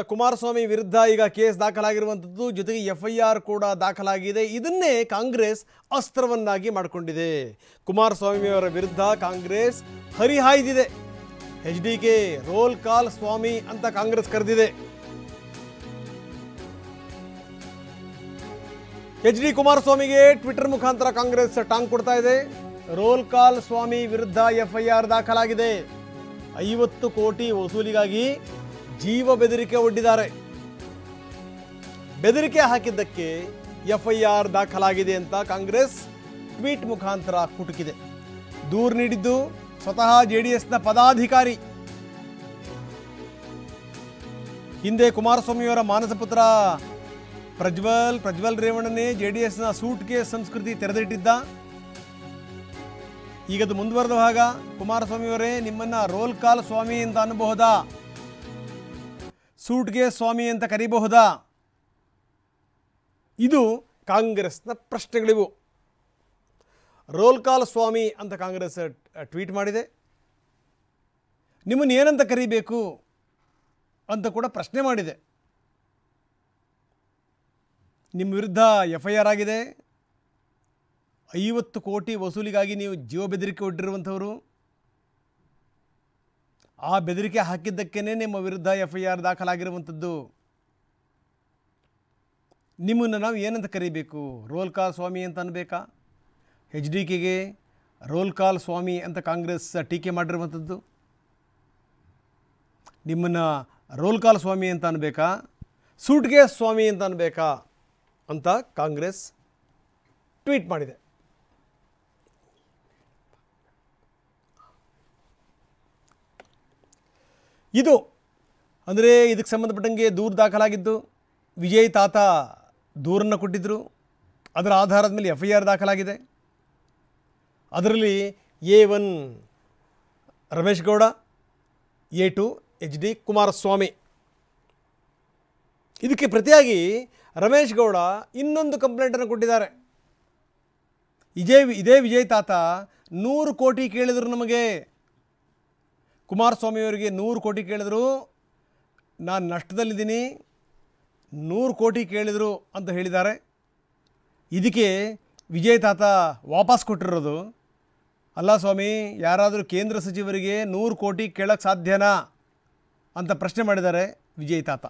ಕುಮಾರಸ್ವಾಮಿ ವಿರುದ್ಧ ಈಗ ಕೇಸ್ ದಾಖಲಾಗಿರುವಂಥದ್ದು, ಜೊತೆಗೆ FIR ಕೂಡ ದಾಖಲಾಗಿದೆ. ಇದನ್ನೇ ಕಾಂಗ್ರೆಸ್ ಅಸ್ತ್ರವನ್ನಾಗಿ ಮಾಡಿಕೊಂಡಿದೆ. ಕುಮಾರಸ್ವಾಮಿಯವರ ವಿರುದ್ಧ ಕಾಂಗ್ರೆಸ್ ಹರಿಹಾಯ್ದಿದೆ. HDK ರೋಲ್ ಕಾಲ್ ಸ್ವಾಮಿ ಅಂತ ಕಾಂಗ್ರೆಸ್ ಕರೆದಿದೆ. HD ಕುಮಾರಸ್ವಾಮಿಗೆ ಟ್ವಿಟರ್ ಮುಖಾಂತರ ಕಾಂಗ್ರೆಸ್ ಟಾಂಗ್ ಕೊಡ್ತಾ ಇದೆ. ರೋಲ್ ಕಾಲ್ ಸ್ವಾಮಿ ವಿರುದ್ಧ FIR ದಾಖಲಾಗಿದೆ. 50 ಕೋಟಿ ವಸೂಲಿಗಾಗಿ ಜೀವ ಬೆದರಿಕೆ ಒಡ್ಡಿದ್ದಾರೆ. ಬೆದರಿಕೆ ಹಾಕಿದ್ದಕ್ಕೆ FIR ದಾಖಲಾಗಿದೆ ಅಂತ ಕಾಂಗ್ರೆಸ್ ಟ್ವೀಟ್ ಮುಖಾಂತರ ಕುಟುಕಿದೆ. ದೂರು ನೀಡಿದ್ದು ಸ್ವತಃ JDSನ ಪದಾಧಿಕಾರಿ. ಹಿಂದೆ ಕುಮಾರಸ್ವಾಮಿಯವರ ಮಾನಸ ಪುತ್ರ ಪ್ರಜ್ವಲ್ ರೇವಣ್ಣನೇ JDSನ ಸೂಟ್ ಕೇಸ್ ಸಂಸ್ಕೃತಿ ತೆರೆದಿಟ್ಟಿದ್ದ. ಈಗದು ಮುಂದುವರೆದ ಭಾಗ. ಕುಮಾರಸ್ವಾಮಿಯವರೇ, ನಿಮ್ಮನ್ನ ರೋಲ್ ಕಾಲ್ ಸ್ವಾಮಿ ಅಂತ ಅನ್ನಬಹುದಾ, ಸೂಟ್ ಕೇಸ್ ಸ್ವಾಮಿ ಅಂತ ಕರೀಬಹುದಾ? ಇದು ಕಾಂಗ್ರೆಸ್ನ ಪ್ರಶ್ನೆಗಳಿವು. ರೋಲ್ ಕಾಲ್ ಸ್ವಾಮಿ ಅಂತ ಕಾಂಗ್ರೆಸ್ ಟ್ವೀಟ್ ಮಾಡಿದೆ. ನಿಮ್ಮನ್ನು ಏನಂತ ಕರೀಬೇಕು ಅಂತ ಕೂಡ ಪ್ರಶ್ನೆ ಮಾಡಿದೆ. ನಿಮ್ಮ ವಿರುದ್ಧ FIR ಆಗಿದೆ. 50 ಕೋಟಿ ವಸೂಲಿಗಾಗಿ ನೀವು ಜೀವ ಬೆದರಿಕೆ ಒಡ್ಡಿರುವಂಥವರು. ಆ ಬೆದರಿಕೆ ಹಾಕಿದ್ದಕ್ಕೇ ನಿಮ್ಮ ವಿರುದ್ಧ FIR ದಾಖಲಾಗಿರುವಂಥದ್ದು. ನಿಮ್ಮನ್ನು ನಾವು ಏನಂತ ಕರೀಬೇಕು? ರೋಲ್ ಕಾಲ್ ಸ್ವಾಮಿ ಅಂತ ಅನ್ನಬೇಕಾ? HDKಗೆ ರೋಲ್ ಕಾಲ್ ಸ್ವಾಮಿ ಅಂತ ಕಾಂಗ್ರೆಸ್ ಟೀಕೆ ಮಾಡಿರುವಂಥದ್ದು. ನಿಮ್ಮನ್ನು ರೋಲ್ ಕಾಲ್ ಸ್ವಾಮಿ ಅಂತ ಅನ್ನಬೇಕಾ, ಸೂಟ್ ಕೇಸ್ ಸ್ವಾಮಿ ಅಂತ ಅನ್ನಬೇಕಾ ಅಂತ ಕಾಂಗ್ರೆಸ್ ಟ್ವೀಟ್ ಮಾಡಿದೆ. ಇದು ಅಂದರೆ ಇದಕ್ಕೆ ಸಂಬಂಧಪಟ್ಟಂಗೆ ದೂರು ದಾಖಲಾಗಿದ್ದು, ವಿಜಯ್ ತಾತ ದೂರನ್ನು ಕೊಟ್ಟಿದ್ದರು. ಅದರ ಆಧಾರದ ಮೇಲೆ FIR ದಾಖಲಾಗಿದೆ. ಅದರಲ್ಲಿ A1 Ramesh Gowda, A2 HD Kumaraswamy. ಇದಕ್ಕೆ ಪ್ರತಿಯಾಗಿ ರಮೇಶ್ ಗೌಡ ಇನ್ನೊಂದು ಕಂಪ್ಲೇಂಟನ್ನು ಕೊಟ್ಟಿದ್ದಾರೆ. ಇದೇ ವಿಜಯ್ ತಾತ 100 ಕೋಟಿ ಕೇಳಿದರು. ನಮಗೆ ಕುಮಾರಸ್ವಾಮಿಯವರಿಗೆ 100 ಕೋಟಿ ಕೇಳಿದ್ರು, ನಾನು ನಷ್ಟದಲ್ಲಿದ್ದೀನಿ, 100 ಕೋಟಿ ಕೇಳಿದರು ಅಂತ ಹೇಳಿದ್ದಾರೆ. ಇದಕ್ಕೆ ವಿಜಯ್ ತಾತ ವಾಪಸ್ ಕೊಟ್ಟಿರೋದು, ಅಲ್ಲ ಸ್ವಾಮಿ, ಯಾರಾದರೂ ಕೇಂದ್ರ ಸಚಿವರಿಗೆ 100 ಕೋಟಿ ಕೇಳೋಕ್ಕೆ ಸಾಧ್ಯನಾ ಅಂತ ಪ್ರಶ್ನೆ ಮಾಡಿದ್ದಾರೆ ವಿಜಯ್ ತಾತ.